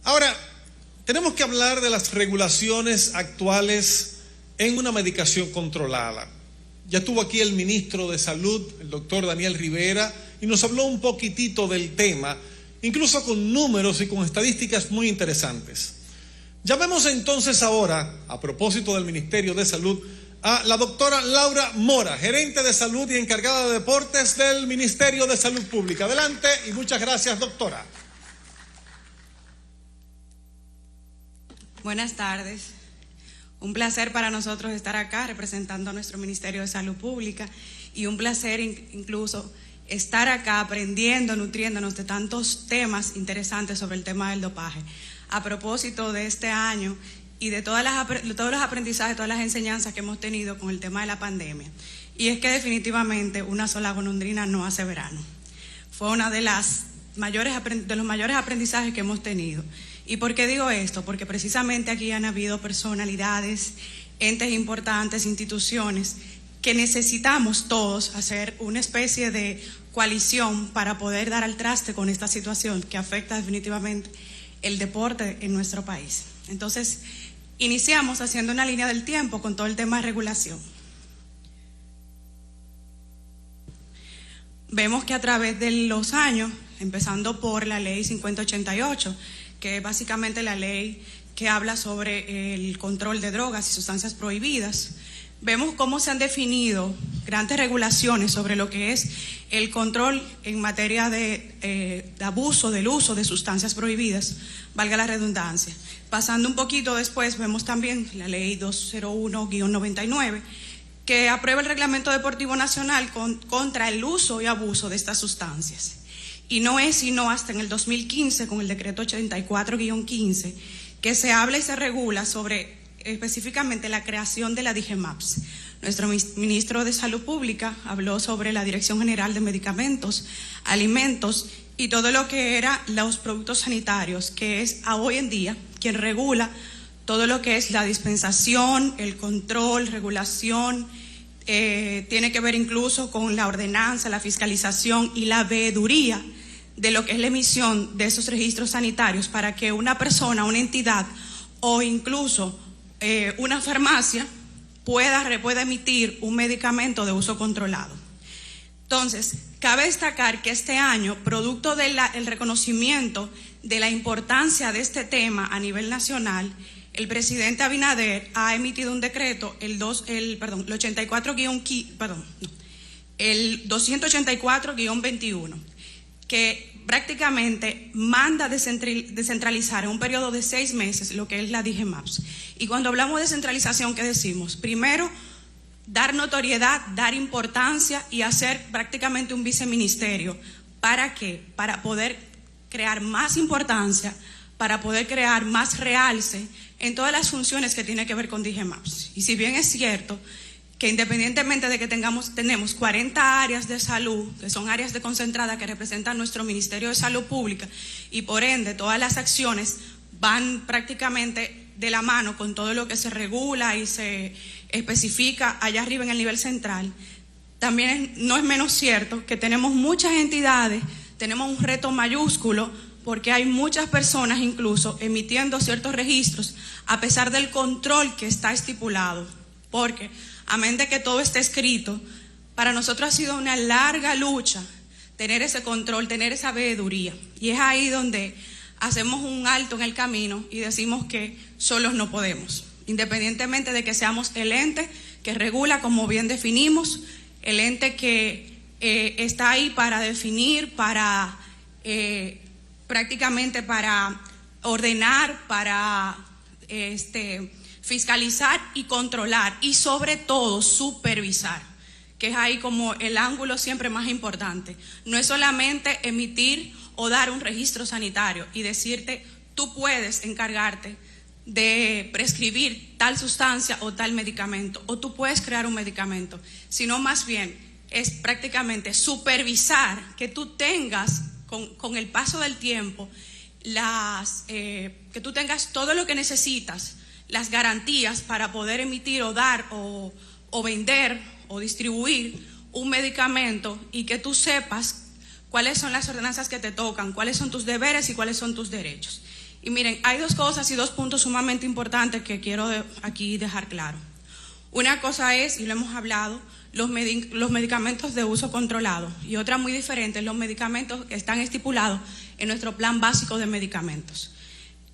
Ahora, tenemos que hablar de las regulaciones actuales en una medicación controlada. Ya estuvo aquí el ministro de Salud, el doctor Daniel Rivera, y nos habló un poquitito del tema, incluso con números y con estadísticas muy interesantes. Llamemos entonces ahora, a propósito del Ministerio de Salud, a la doctora Laura Mora, gerente de salud y encargada de deportes del Ministerio de Salud Pública. Adelante y muchas gracias, doctora. Buenas tardes. Un placer para nosotros estar acá representando a nuestro Ministerio de Salud Pública y un placer incluso estar acá aprendiendo, nutriéndonos de tantos temas interesantes sobre el tema del dopaje. A propósito de este año y de todos los aprendizajes, todas las enseñanzas que hemos tenido con el tema de la pandemia. Y es que definitivamente una sola golondrina no hace verano. Fue una de los mayores aprendizajes que hemos tenido. ¿Y por qué digo esto? Porque precisamente aquí han habido personalidades, entes importantes, instituciones, que necesitamos todos hacer una especie de coalición para poder dar al traste con esta situación que afecta definitivamente el deporte en nuestro país. Entonces, iniciamos haciendo una línea del tiempo con todo el tema de regulación. Vemos que a través de los años, empezando por la ley 5088, que es básicamente la ley que habla sobre el control de drogas y sustancias prohibidas, vemos cómo se han definido grandes regulaciones sobre lo que es el control en materia de abuso, del uso de sustancias prohibidas, valga la redundancia. Pasando un poquito después, vemos también la ley 201-99, que aprueba el Reglamento Deportivo Nacional contra el uso y abuso de estas sustancias. Y no es sino hasta en el 2015, con el decreto 84-15, que se habla y se regula sobre específicamente la creación de la DIGEMAPS. Nuestro ministro de Salud Pública habló sobre la Dirección General de Medicamentos, Alimentos y todo lo que eran los productos sanitarios, que es hoy en día quien regula todo lo que es la dispensación, el control, regulación, tiene que ver incluso con la ordenanza, la fiscalización y la veeduría de lo que es la emisión de esos registros sanitarios para que una persona, una entidad o incluso una farmacia pueda emitir un medicamento de uso controlado. Entonces, cabe destacar que este año, producto del reconocimiento de la importancia de este tema a nivel nacional, el presidente Abinader ha emitido un decreto, el 284-21, que prácticamente manda descentralizar en un periodo de 6 meses lo que es la DIGEMAPS. Y cuando hablamos de descentralización, ¿qué decimos? Primero, dar notoriedad, dar importancia y hacer prácticamente un viceministerio. ¿Para qué? Para poder crear más importancia, para poder crear más realce en todas las funciones que tiene que ver con DIGEMAPS. Y si bien es cierto que independientemente de que tenemos 40 áreas de salud, que son áreas de concentrada que representan nuestro Ministerio de Salud Pública, y por ende todas las acciones van prácticamente de la mano con todo lo que se regula y se especifica allá arriba en el nivel central, también no es menos cierto que tenemos muchas entidades, tenemos un reto mayúsculo, porque hay muchas personas incluso emitiendo ciertos registros a pesar del control que está estipulado, porque amén de que todo esté escrito, para nosotros ha sido una larga lucha tener ese control, tener esa veeduría, y es ahí donde hacemos un alto en el camino y decimos que solos no podemos, independientemente de que seamos el ente que regula, como bien definimos, el ente que está ahí para definir, para prácticamente para ordenar, para fiscalizar y controlar y sobre todo supervisar, que es ahí como el ángulo siempre más importante. No es solamente emitir o dar un registro sanitario y decirte tú puedes encargarte de prescribir tal sustancia o tal medicamento, o tú puedes crear un medicamento, sino más bien es prácticamente supervisar que tú tengas con el paso del tiempo que tú tengas todo lo que necesitas, las garantías para poder emitir o dar o vender o distribuir un medicamento, y que tú sepas cuáles son las ordenanzas que te tocan, cuáles son tus deberes y cuáles son tus derechos. Y miren, hay dos cosas y dos puntos sumamente importantes que quiero aquí dejar claro. Una cosa es, y lo hemos hablado, los medicamentos de uso controlado, y otra muy diferente, los medicamentos que están estipulados en nuestro plan básico de medicamentos.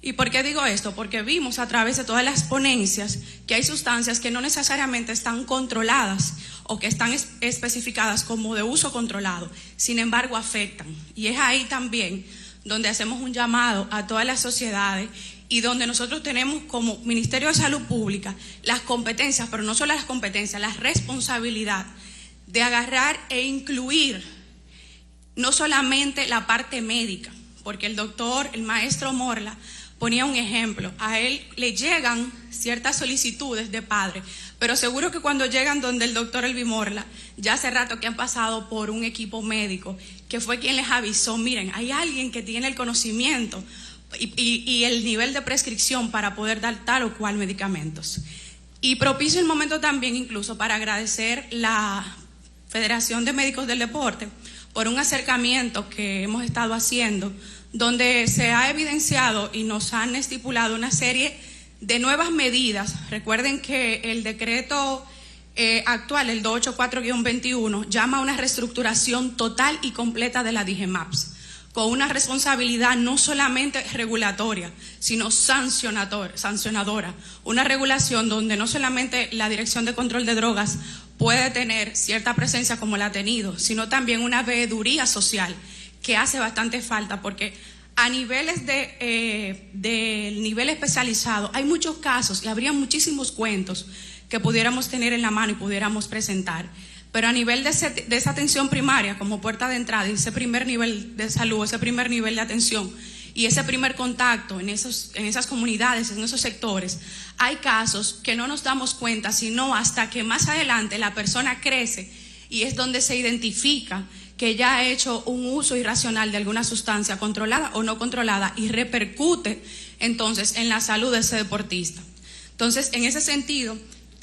¿Y por qué digo esto? Porque vimos a través de todas las ponencias que hay sustancias que no necesariamente están controladas o que están especificadas como de uso controlado, sin embargo afectan. Y es ahí también donde hacemos un llamado a todas las sociedades y donde nosotros tenemos como Ministerio de Salud Pública las competencias, pero no solo las competencias, la responsabilidad de agarrar e incluir no solamente la parte médica, porque el maestro Morla ponía un ejemplo, a él le llegan ciertas solicitudes de padres, pero seguro que cuando llegan donde el doctor Elvi Morla, ya hace rato que han pasado por un equipo médico, que fue quien les avisó, miren, hay alguien que tiene el conocimiento y el nivel de prescripción para poder dar tal o cual medicamentos. Y propicio el momento también incluso para agradecer la Federación de Médicos del Deporte por un acercamiento que hemos estado haciendo, donde se ha evidenciado y nos han estipulado una serie de nuevas medidas. Recuerden que el decreto actual, el 284-21, llama a una reestructuración total y completa de la DIGEMAPS, con una responsabilidad no solamente regulatoria, sino sancionadora. Una regulación donde no solamente la Dirección de Control de Drogas puede tener cierta presencia como la ha tenido, sino también una veeduría social que hace bastante falta, porque a niveles del nivel especializado hay muchos casos y habría muchísimos cuentos que pudiéramos tener en la mano y pudiéramos presentar. Pero a nivel de esa atención primaria como puerta de entrada, y ese primer nivel de salud, ese primer nivel de atención y ese primer contacto en esas comunidades, en esos sectores, hay casos que no nos damos cuenta sino hasta que más adelante la persona crece y es donde se identifica que ya ha hecho un uso irracional de alguna sustancia controlada o no controlada y repercute entonces en la salud de ese deportista. Entonces, en ese sentido,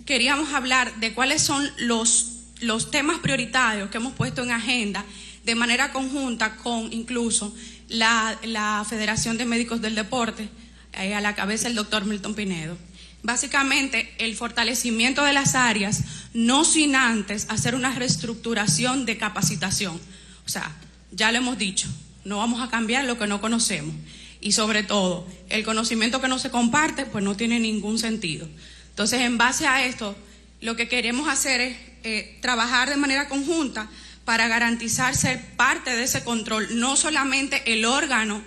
queríamos hablar de cuáles son los temas prioritarios que hemos puesto en agenda de manera conjunta con incluso la Federación de Médicos del Deporte, a la cabeza el doctor Milton Pinedo. Básicamente, el fortalecimiento de las áreas, no sin antes hacer una reestructuración de capacitación. O sea, ya lo hemos dicho, no vamos a cambiar lo que no conocemos. Y sobre todo, el conocimiento que no se comparte, pues no tiene ningún sentido. Entonces, en base a esto, lo que queremos hacer es trabajar de manera conjunta para garantizar ser parte de ese control, no solamente el órgano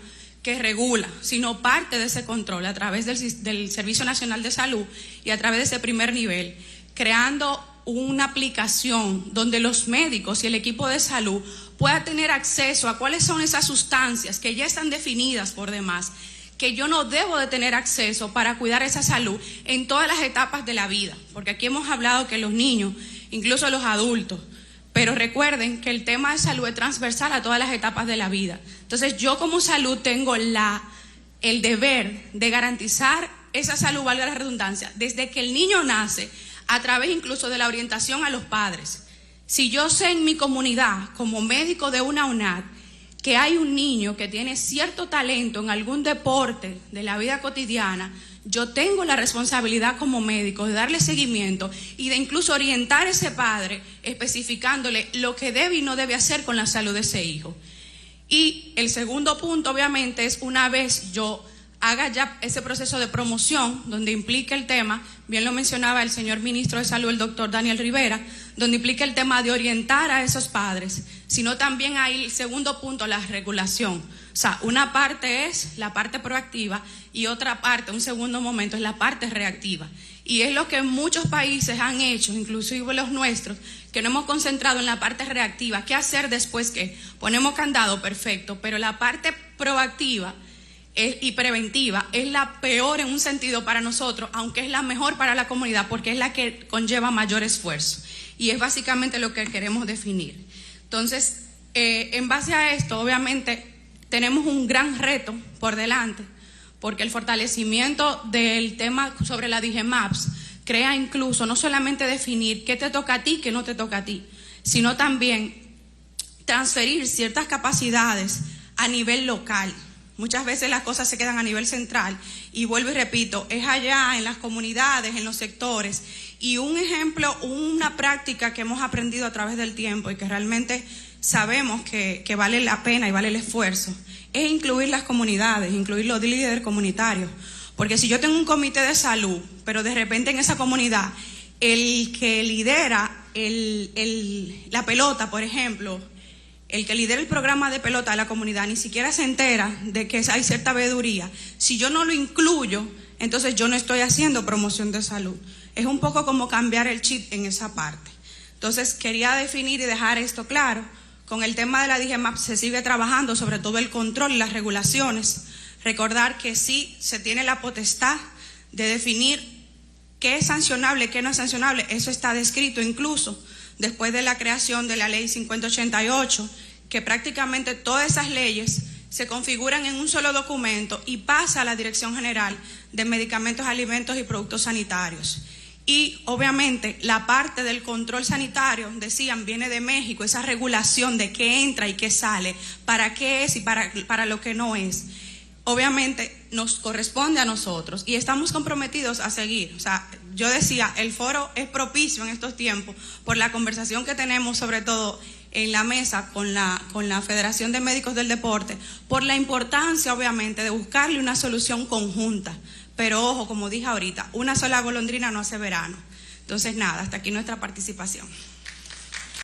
que regula, sino parte de ese control a través del Servicio Nacional de Salud y a través de ese primer nivel, creando una aplicación donde los médicos y el equipo de salud puedan tener acceso a cuáles son esas sustancias que ya están definidas por demás, que yo no debo de tener acceso para cuidar esa salud en todas las etapas de la vida, porque aquí hemos hablado que los niños, incluso los adultos, pero recuerden que el tema de salud es transversal a todas las etapas de la vida. Entonces yo como salud tengo el deber de garantizar esa salud, valga la redundancia, desde que el niño nace, a través incluso de la orientación a los padres. Si yo sé en mi comunidad, como médico de una UNAD, que hay un niño que tiene cierto talento en algún deporte de la vida cotidiana, yo tengo la responsabilidad como médico de darle seguimiento y de incluso orientar a ese padre especificándole lo que debe y no debe hacer con la salud de ese hijo. Y el segundo punto, obviamente, es una vez yo haga ya ese proceso de promoción, donde implica el tema, bien lo mencionaba el señor ministro de Salud, el doctor Daniel Rivera, donde implica el tema de orientar a esos padres, sino también hay el segundo punto, la regulación. O sea, una parte es la parte proactiva y otra parte, un segundo momento, es la parte reactiva. Y es lo que muchos países han hecho, inclusive los nuestros, que no hemos concentrado en la parte reactiva. ¿Qué hacer después que ponemos candado? Perfecto, pero la parte proactiva y preventiva es la peor en un sentido para nosotros, aunque es la mejor para la comunidad, porque es la que conlleva mayor esfuerzo. Y es básicamente lo que queremos definir. Entonces, en base a esto, obviamente, tenemos un gran reto por delante, porque el fortalecimiento del tema sobre la DIGEMAPS crea incluso no solamente definir qué te toca a ti, qué no te toca a ti, sino también transferir ciertas capacidades a nivel local. Muchas veces las cosas se quedan a nivel central y vuelvo y repito, es allá en las comunidades, en los sectores. Y un ejemplo, una práctica que hemos aprendido a través del tiempo y que realmente sabemos que vale la pena y vale el esfuerzo, es incluir las comunidades, incluir los líderes comunitarios. Porque si yo tengo un comité de salud, pero de repente en esa comunidad, el que lidera la pelota, por ejemplo, el que lidera el programa de pelota de la comunidad ni siquiera se entera de que hay cierta veeduría. Si yo no lo incluyo, entonces yo no estoy haciendo promoción de salud. Es un poco como cambiar el chip en esa parte. Entonces quería definir y dejar esto claro. Con el tema de la DGMAP se sigue trabajando, sobre todo el control y las regulaciones. Recordar que sí se tiene la potestad de definir qué es sancionable, qué no es sancionable. Eso está descrito incluso después de la creación de la ley 5088, que prácticamente todas esas leyes se configuran en un solo documento y pasa a la Dirección General de Medicamentos, Alimentos y Productos Sanitarios. Y obviamente la parte del control sanitario, decían, viene de México, esa regulación de qué entra y qué sale, para qué es y para lo que no es. Obviamente nos corresponde a nosotros y estamos comprometidos a seguir. O sea, yo decía, el foro es propicio en estos tiempos por la conversación que tenemos, sobre todo en la mesa con la Federación de Médicos del Deporte, por la importancia obviamente de buscarle una solución conjunta. Pero ojo, como dije ahorita, una sola golondrina no hace verano. Entonces nada, hasta aquí nuestra participación.